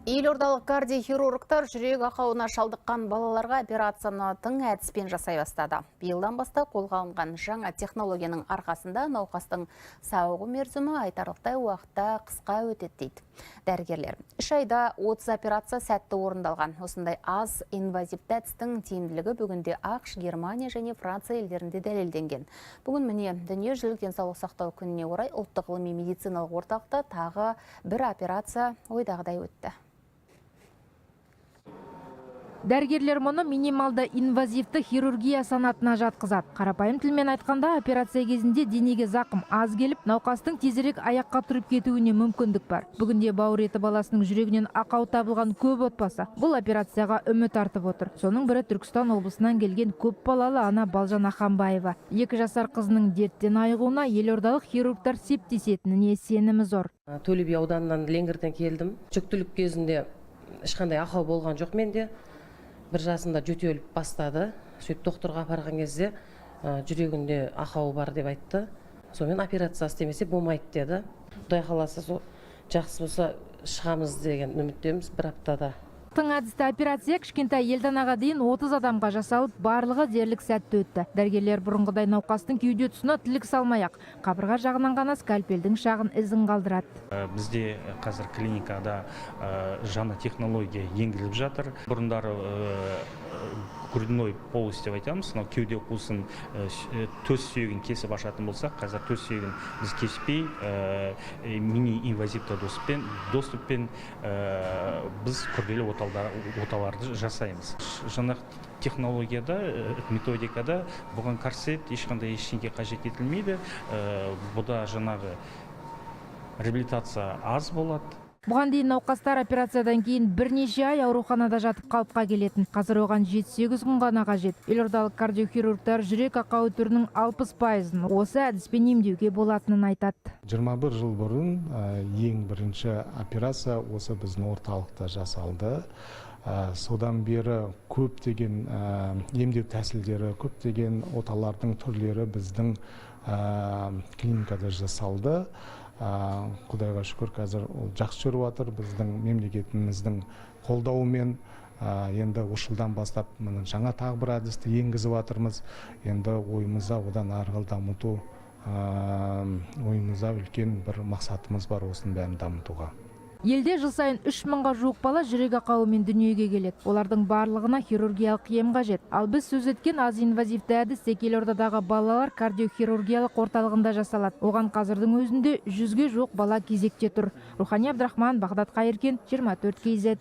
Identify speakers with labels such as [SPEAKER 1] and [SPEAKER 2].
[SPEAKER 1] Елордалық кардиохирургтар жүрек ақауына шалдыққан балаларға операцияны тың әдіспен жасай бастады. Биылдан бастап қолға алынған жаңа технологияның арқасында науқастың сауығу мерзімі айтарлықтай уақытта қысқа өтеді дейді дәрігерлер. 3 айда 30 операция сәтті орындалған. Осындай аз инвазивті әдістің тиімділігі бүгінде ақш, Германия және Франция елдерінде дәлелденген. Бүгін міне дүниежүзілік денсаулық сақтау күніне орай ұлттық ғылыми медициналық орталықта тағы бір операция ойдағыдай өтті.
[SPEAKER 2] Дәрігерлер мұны минималды инвазивті хирургия санатына жатқызады. Қарапайым тілмен айтқанда, операция кезінде денеге зақым аз келіп, науқастың тезірек аяққа тұрып кетуіне мүмкіндік бар. Бүгінде бауыр еті баласының жүрегінен ақау табылған көп отбасы бұл операцияға үміт артып отыр. Соның бірі Түркістан облысынан келген көп балалы ана Балжан Аханбаева. 2 жасар қызының дерттен айығуына елордалық хирургтар септесетініне сенімі зор.
[SPEAKER 3] Төле би ауданынан Ленгерден келдім. Жүктілік кезінде ешқандай ақау болған жоқ менде. 1 жасында жөтеліп бастады. Сөйтіп докторға апарған кезде жүрегінде ақауы бар деп айтты. Сонымен операция істемесе болмайды деді. Құдай қаласа жақсы болса шығамыз деген үміттеміз 1 аптада.
[SPEAKER 2] Тың әдісті операция кішкентай елданаға дейін 30 адамға жасалып, барлығы дерлік сәтті өтті. Дәрігерлер бұрынғыдай науқастың кеуде тұсына тілік салмай-ақ, қабырға жағынан ғана скальпельдің шағын ізін қалдырады.
[SPEAKER 4] Бізде қазір клиникада жаңа технология енгізіліп жатыр. Бұрындары грудной полость деп айтамыз, кеуде қуысын төс сүйегін кесіп ашатын болсақ, қазір төс сүйегін біз кеспей мини-инвазивті доступпен біз күрделі оталарды жасаймыз. Жаңа технологияда, методикада бұған корсет ешқандай ештеңе қажет етілмейді. Бұда жаңағы реабилитация аз болады.
[SPEAKER 2] Бұған дейін науқастар операциядан кейін бірнеше ай ауруханада жатып қалыпқа келетін. Қазір оған 7-8 күн ғана қажет. Елордалық кардиохирургтар жүрек ақауы түрінің 60%-ын осы әдіспен емдеуге болатынын айтады.
[SPEAKER 5] 21 жыл бұрын ең бірінші операция осы біздің орталықта жасалды. Содан бері көптеген емдеу тәсілдері, көптеген оталардың түрлері біздің клиникада жасалды. Құдайға шүкір, қазір жақсы жүріп жатыр. Біздің мемлекетіміздің қолдауымен енді осы жылдан бастап жаңа тағы бір әдісті енгізіп жатырмыз. Енді ойымызда одан арғы дамыту, ойымызда үлкен бір мақсатымыз бар осының бәрін дамытуға.
[SPEAKER 2] Елде жыл сайын 3000-ға жуық бала жүрек ақауымен дүниеге келеді. Олардың барлығына хирургиялық ем қажет. Ал біз сөз еткен аз инвазивті әдіс тек Елордадағы балалар кардиохирургиялық орталығында жасалады. Оған қазірдің өзінде 100-ге жуық бала кезекте тұр. Рухани Абдрахман, Бағдат Қайыркен, 24 KZ.